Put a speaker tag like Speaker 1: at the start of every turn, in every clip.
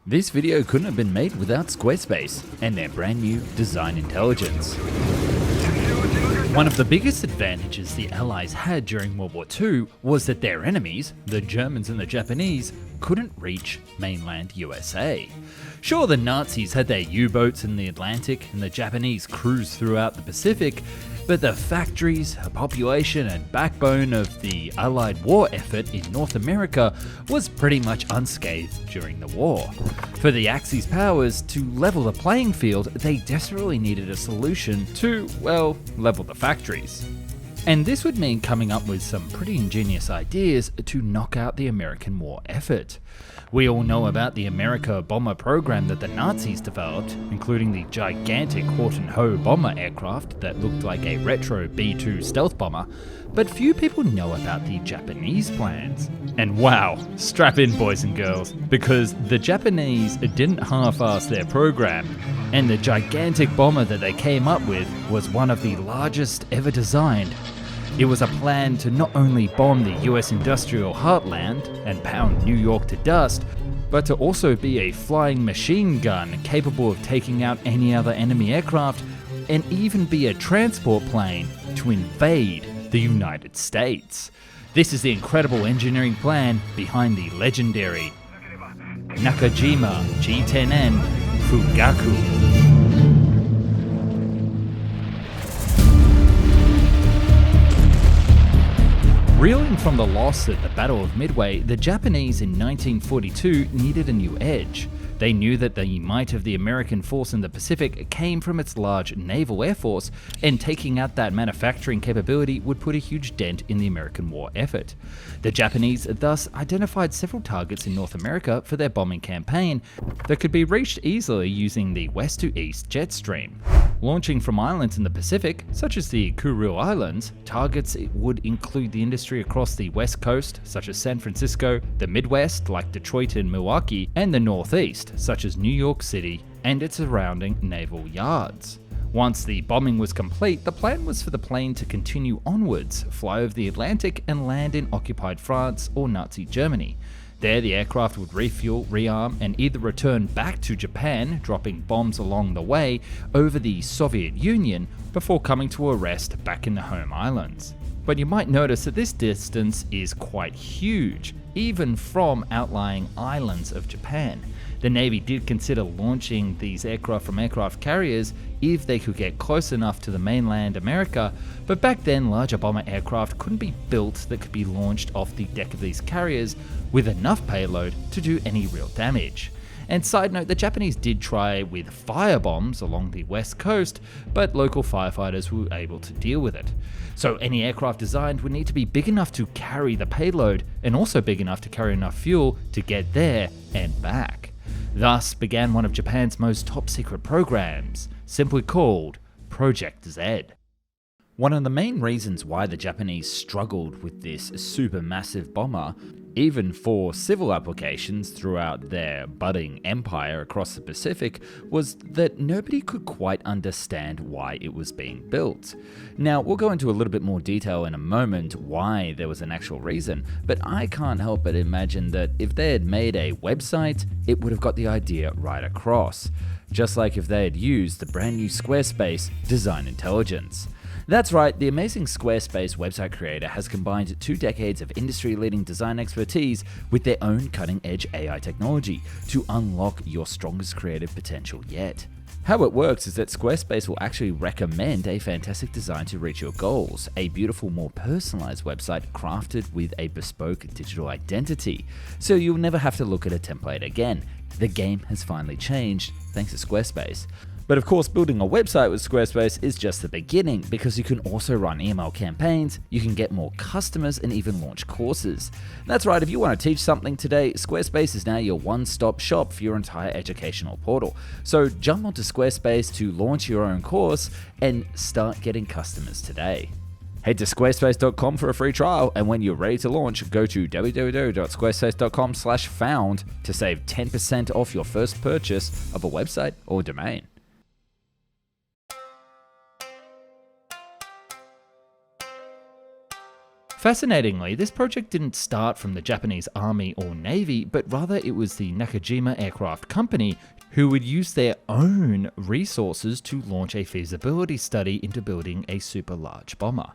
Speaker 1: This video couldn't have been made without Squarespace and their brand new design intelligence. One of the biggest advantages the Allies had during World War II was that their enemies, the Germans and the Japanese, couldn't reach mainland USA. Sure, the Nazis had their U-boats in the Atlantic and the Japanese cruised throughout the Pacific, but the factories, population and backbone of the Allied war effort in North America was pretty much unscathed during the war. For the Axis powers to level the playing field, they desperately needed a solution to, well, level the factories. And this would mean coming up with some pretty ingenious ideas to knock out the American war effort. We all know about the America bomber program that the Nazis developed, including the gigantic Horton Ho bomber aircraft that looked like a retro B-2 stealth bomber, but few people know about the Japanese plans. And wow, strap in boys and girls, because the Japanese didn't half-ass their program, and the gigantic bomber that they came up with was one of the largest ever designed. It was a plan to not only bomb the US industrial heartland and pound New York to dust, but to also be a flying machine gun capable of taking out any other enemy aircraft, and even be a transport plane to invade the United States. This is the incredible engineering plan behind the legendary Nakajima G10N Fugaku. Reeling from the loss at the Battle of Midway, the Japanese in 1942 needed a new edge. They knew that the might of the American force in the Pacific came from its large naval air force, and taking out that manufacturing capability would put a huge dent in the American war effort. The Japanese thus identified several targets in North America for their bombing campaign that could be reached easily using the west to east jet stream. Launching from islands in the Pacific, such as the Kuril Islands, targets would include the industry across the west coast, such as San Francisco, the Midwest, like Detroit and Milwaukee, and the Northeast, such as New York City and its surrounding naval yards. Once the bombing was complete, the plan was for the plane to continue onwards, fly over the Atlantic and land in occupied France or Nazi Germany. There, the aircraft would refuel, rearm, and either return back to Japan, dropping bombs along the way over the Soviet Union, before coming to a rest back in the home islands. But you might notice that this distance is quite huge, even from outlying islands of Japan. The Navy did consider launching these aircraft from aircraft carriers if they could get close enough to the mainland America, but back then larger bomber aircraft couldn't be built that could be launched off the deck of these carriers with enough payload to do any real damage. And side note, the Japanese did try with firebombs along the west coast, but local firefighters were able to deal with it. So any aircraft designed would need to be big enough to carry the payload, and also big enough to carry enough fuel to get there and back. Thus began one of Japan's most top secret programs, simply called Project Z. One of the main reasons why the Japanese struggled with this supermassive bomber, even for civil applications throughout their budding empire across the Pacific, was that nobody could quite understand why it was being built. Now, we'll go into a little bit more detail in a moment why there was an actual reason, but I can't help but imagine that if they had made a website, it would have got the idea right across. Just like if they had used the brand new Squarespace design intelligence. That's right, the amazing Squarespace website creator has combined 2 decades of industry-leading design expertise with their own cutting-edge AI technology to unlock your strongest creative potential yet. How it works is that Squarespace will actually recommend a fantastic design to reach your goals, a beautiful, more personalized website crafted with a bespoke digital identity, so you'll never have to look at a template again. The game has finally changed thanks to Squarespace. But of course, building a website with Squarespace is just the beginning, because you can also run email campaigns, you can get more customers, and even launch courses. That's right, if you want to teach something today, Squarespace is now your one-stop shop for your entire educational portal. So jump onto Squarespace to launch your own course and start getting customers today. Head to squarespace.com for a free trial, and when you're ready to launch, go to www.squarespace.com/found to save 10% off your first purchase of a website or domain. Fascinatingly, this project didn't start from the Japanese Army or Navy, but rather it was the Nakajima Aircraft Company who would use their own resources to launch a feasibility study into building a super large bomber.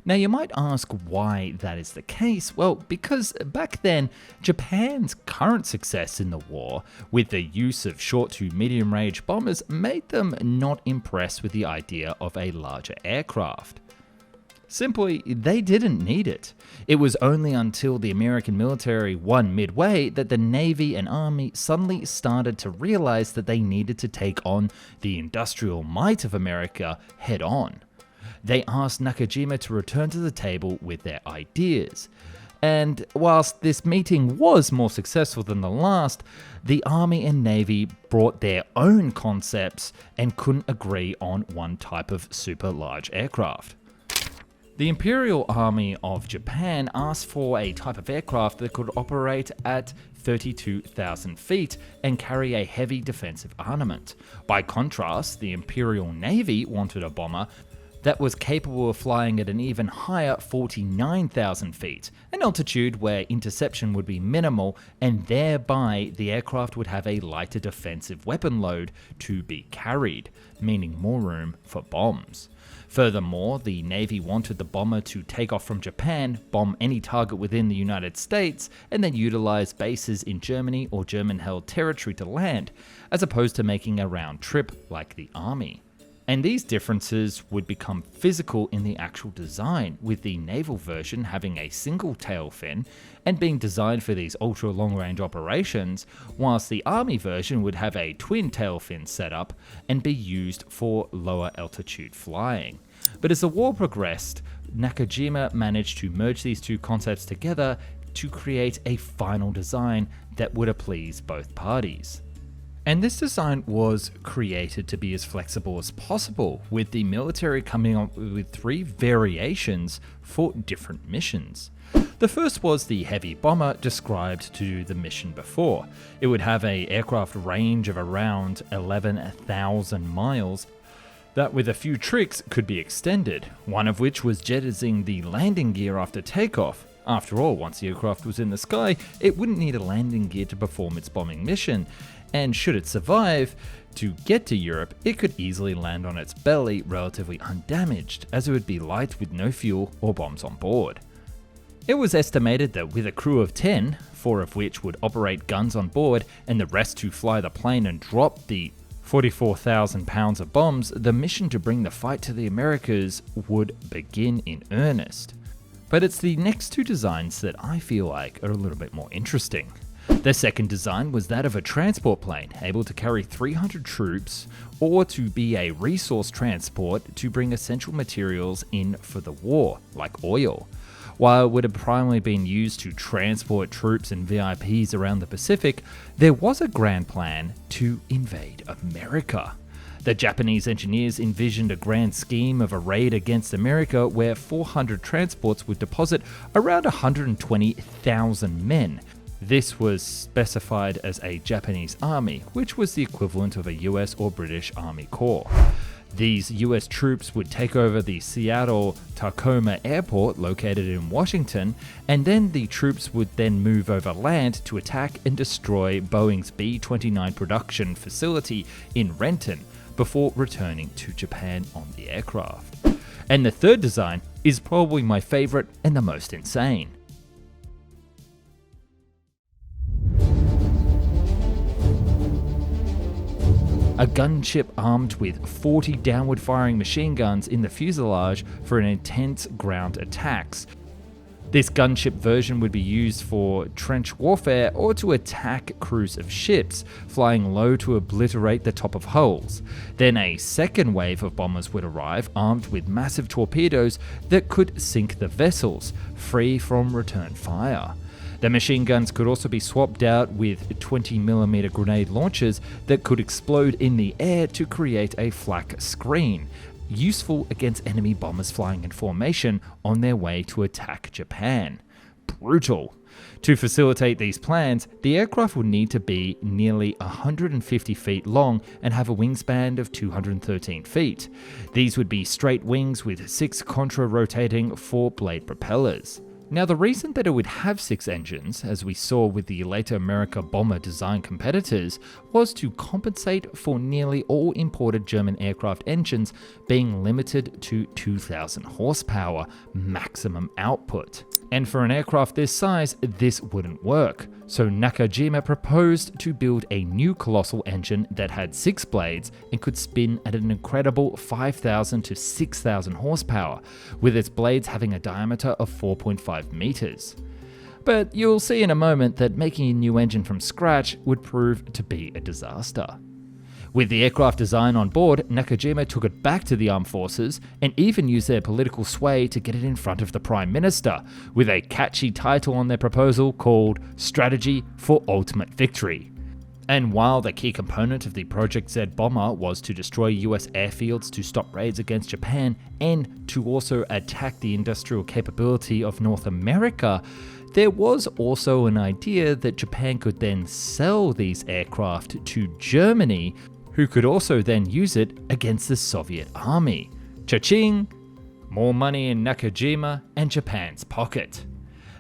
Speaker 1: Now you might ask why that is the case. Well, because back then, Japan's current success in the war with the use of short to medium range bombers made them not impressed with the idea of a larger aircraft. Simply, they didn't need it. It was only until the American military won Midway that the Navy and Army suddenly started to realize that they needed to take on the industrial might of America head on. They asked Nakajima to return to the table with their ideas. And whilst this meeting was more successful than the last, the Army and Navy brought their own concepts and couldn't agree on one type of super large aircraft. The Imperial Army of Japan asked for a type of aircraft that could operate at 32,000 feet and carry a heavy defensive armament. By contrast, the Imperial Navy wanted a bomber that was capable of flying at an even higher 49,000 feet, an altitude where interception would be minimal, and thereby the aircraft would have a lighter defensive weapon load to be carried, meaning more room for bombs. Furthermore, the Navy wanted the bomber to take off from Japan, bomb any target within the United States, and then utilize bases in Germany or German-held territory to land, as opposed to making a round trip like the Army. And these differences would become physical in the actual design, with the naval version having a single tail fin and being designed for these ultra long range operations, whilst the Army version would have a twin tail fin setup and be used for lower altitude flying. But as the war progressed, Nakajima managed to merge these two concepts together to create a final design that would please both parties. And this design was created to be as flexible as possible, with the military coming up with 3 variations for different missions. The first was the heavy bomber described to the mission before. It would have an aircraft range of around 11,000 miles that with a few tricks could be extended, one of which was jettisoning the landing gear after takeoff. After all, once the aircraft was in the sky, it wouldn't need a landing gear to perform its bombing mission, and should it survive to get to Europe, it could easily land on its belly relatively undamaged, as it would be light with no fuel or bombs on board. It was estimated that with a crew of 10, 4 of which would operate guns on board and the rest to fly the plane and drop the 44,000 pounds of bombs, the mission to bring the fight to the Americas would begin in earnest. But it's the next 2 designs that I feel like are a little bit more interesting. The second design was that of a transport plane, able to carry 300 troops, or to be a resource transport to bring essential materials in for the war, like oil. While it would have primarily been used to transport troops and VIPs around the Pacific, there was a grand plan to invade America. The Japanese engineers envisioned a grand scheme of a raid against America where 400 transports would deposit around 120,000 men. This was specified as a Japanese army, which was the equivalent of a US or British Army Corps. These US troops would take over the Seattle-Tacoma Airport located in Washington, and then the troops would then move over land to attack and destroy Boeing's B-29 production facility in Renton before returning to Japan on the aircraft. And the third design is probably my favorite and the most insane. A gunship armed with 40 downward-firing machine guns in the fuselage for an intense ground attacks. This gunship version would be used for trench warfare or to attack crews of ships, flying low to obliterate the top of hulls. Then a second wave of bombers would arrive, armed with massive torpedoes that could sink the vessels, free from return fire. The machine guns could also be swapped out with 20mm grenade launchers that could explode in the air to create a flak screen, useful against enemy bombers flying in formation on their way to attack Japan. Brutal. To facilitate these plans, the aircraft would need to be nearly 150 feet long and have a wingspan of 213 feet. These would be straight wings with 6 contra-rotating 4-blade propellers. Now, the reason that it would have 6 engines, as we saw with the later America bomber design competitors, was to compensate for nearly all imported German aircraft engines being limited to 2,000 horsepower maximum output. And for an aircraft this size, this wouldn't work. So Nakajima proposed to build a new colossal engine that had 6 blades and could spin at an incredible 5,000 to 6,000 horsepower, with its blades having a diameter of 4.5 meters. But you'll see in a moment that making a new engine from scratch would prove to be a disaster. With the aircraft design on board, Nakajima took it back to the armed forces and even used their political sway to get it in front of the Prime Minister, with a catchy title on their proposal called Strategy for Ultimate Victory. And while the key component of the Project Z bomber was to destroy US airfields to stop raids against Japan and to also attack the industrial capability of North America, there was also an idea that Japan could then sell these aircraft to Germany, who could also then use it against the Soviet army. Cha-ching! More money in Nakajima and Japan's pocket.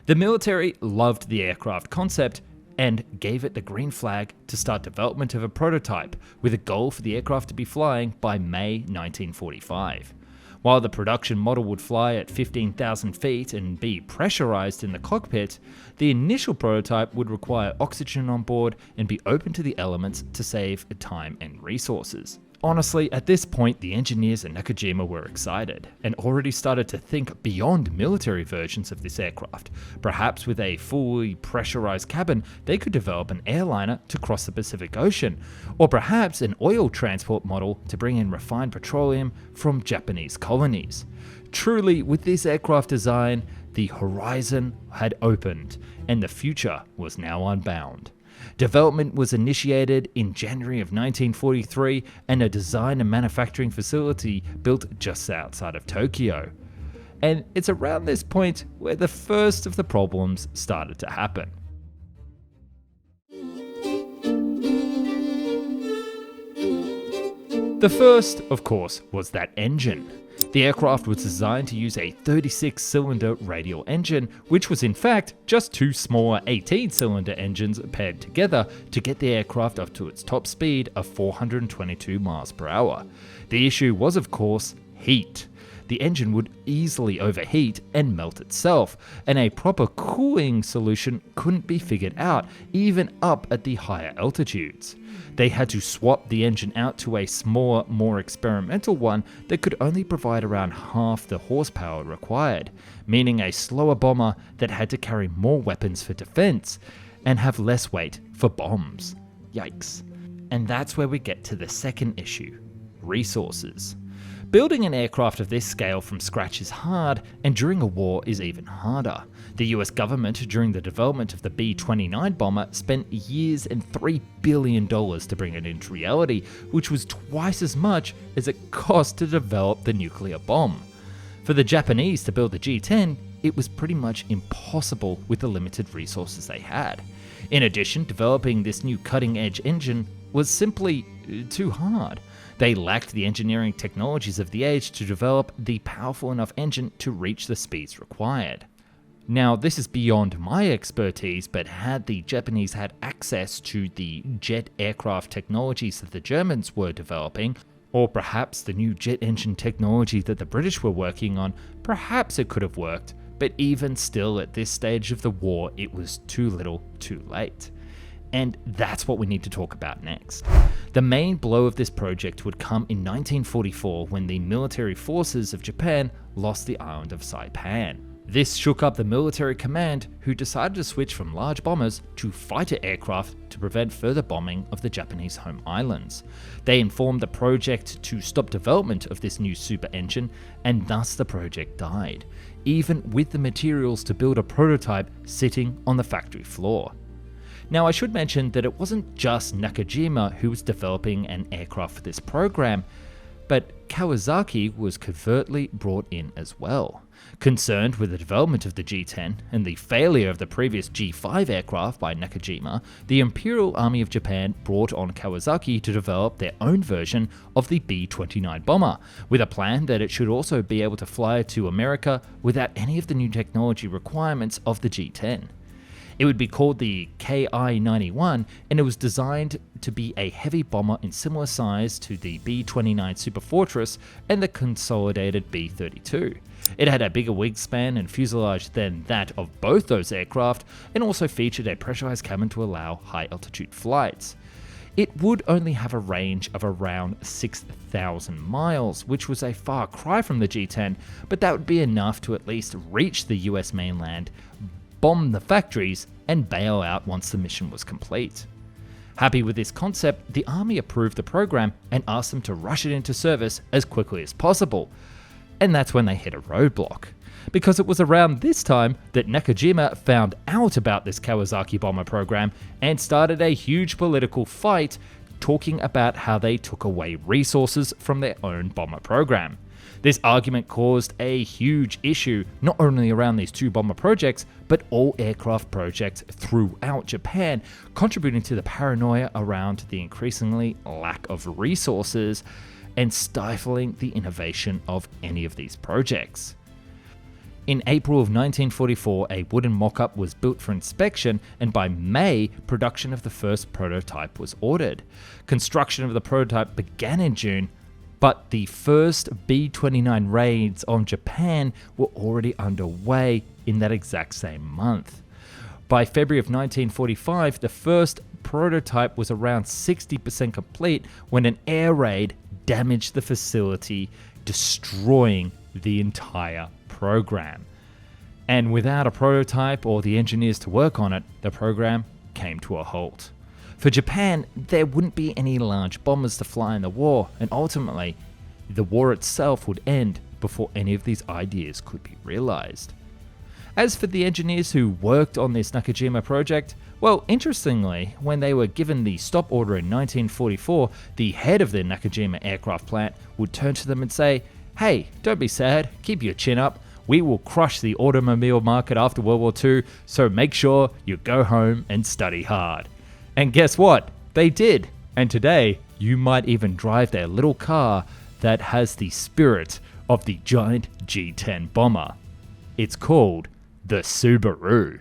Speaker 1: The military loved the aircraft concept and gave it the green flag to start development of a prototype, with a goal for the aircraft to be flying by May 1945. While the production model would fly at 15,000 feet and be pressurized in the cockpit, the initial prototype would require oxygen on board and be open to the elements to save time and resources. Honestly, at this point, the engineers at Nakajima were excited and already started to think beyond military versions of this aircraft. Perhaps with a fully pressurized cabin, they could develop an airliner to cross the Pacific Ocean, or perhaps an oil transport model to bring in refined petroleum from Japanese colonies. Truly, with this aircraft design, the horizon had opened and the future was now unbound. Development was initiated in January of 1943 and a design and manufacturing facility built just outside of Tokyo. And it's around this point where the first of the problems started to happen. The first, of course, was that engine. The aircraft was designed to use a 36-cylinder radial engine, which was in fact just 2 smaller 18-cylinder engines paired together to get the aircraft up to its top speed of 422 miles per hour. The issue was, of course, heat. The engine would easily overheat and melt itself, and a proper cooling solution couldn't be figured out, even up at the higher altitudes. They had to swap the engine out to a smaller, more experimental one that could only provide around half the horsepower required, meaning a slower bomber that had to carry more weapons for defense and have less weight for bombs. Yikes. And that's where we get to the second issue: resources. Building an aircraft of this scale from scratch is hard, and during a war is even harder. The US government, during the development of the B-29 bomber, spent years and $3 billion to bring it into reality, which was twice as much as it cost to develop the nuclear bomb. For the Japanese to build the G10, it was pretty much impossible with the limited resources they had. In addition, developing this new cutting-edge engine was simply too hard. They lacked the engineering technologies of the age to develop the powerful enough engine to reach the speeds required. Now, this is beyond my expertise, but had the Japanese had access to the jet aircraft technologies that the Germans were developing, or perhaps the new jet engine technology that the British were working on, perhaps it could have worked, but even still at this stage of the war, it was too little too late. And that's what we need to talk about next. The main blow of this project would come in 1944 when the military forces of Japan lost the island of Saipan. This shook up the military command, who decided to switch from large bombers to fighter aircraft to prevent further bombing of the Japanese home islands. They informed the project to stop development of this new super engine, and thus the project died, even with the materials to build a prototype sitting on the factory floor. Now, I should mention that it wasn't just Nakajima who was developing an aircraft for this program. but Kawasaki was covertly brought in as well. Concerned with the development of the G10 and the failure of the previous G5 aircraft by Nakajima, the Imperial Army of Japan brought on Kawasaki to develop their own version of the B-29 bomber, with a plan that it should also be able to fly to America without any of the new technology requirements of the G10. It would be called the Ki-91, and it was designed to be a heavy bomber in similar size to the B-29 Super Fortress and the consolidated B-32. It had a bigger wingspan and fuselage than that of both those aircraft, and also featured a pressurized cabin to allow high-altitude flights. It would only have a range of around 6,000 miles, which was a far cry from the G10, but that would be enough to at least reach the US mainland, bomb the factories, and bail out once the mission was complete. Happy with this concept, the Army approved the program and asked them to rush it into service as quickly as possible. And that's when they hit a roadblock, because it was around this time that Nakajima found out about this Kawasaki bomber program and started a huge political fight talking about how they took away resources from their own bomber program. This argument caused a huge issue not only around these two bomber projects, but all aircraft projects throughout Japan, contributing to the paranoia around the increasingly lack of resources and stifling the innovation of any of these projects. In April of 1944, a wooden mock-up was built for inspection, and by May, production of the first prototype was ordered. Construction of the prototype began in June, but the first B-29 raids on Japan were already underway in that exact same month. By February of 1945, the first prototype was around 60% complete when an air raid damaged the facility, destroying the entire program. And without a prototype or the engineers to work on it, the program came to a halt. For Japan, there wouldn't be any large bombers to fly in the war, and ultimately, the war itself would end before any of these ideas could be realized. As for the engineers who worked on this Nakajima project, well, interestingly, when they were given the stop order in 1944, the head of the Nakajima aircraft plant would turn to them and say, "Hey, don't be sad, keep your chin up. We will crush the automobile market after World War II, so make sure you go home and study hard." And guess what? They did. And today, you might even drive their little car that has the spirit of the giant G10 bomber. It's called the Subaru.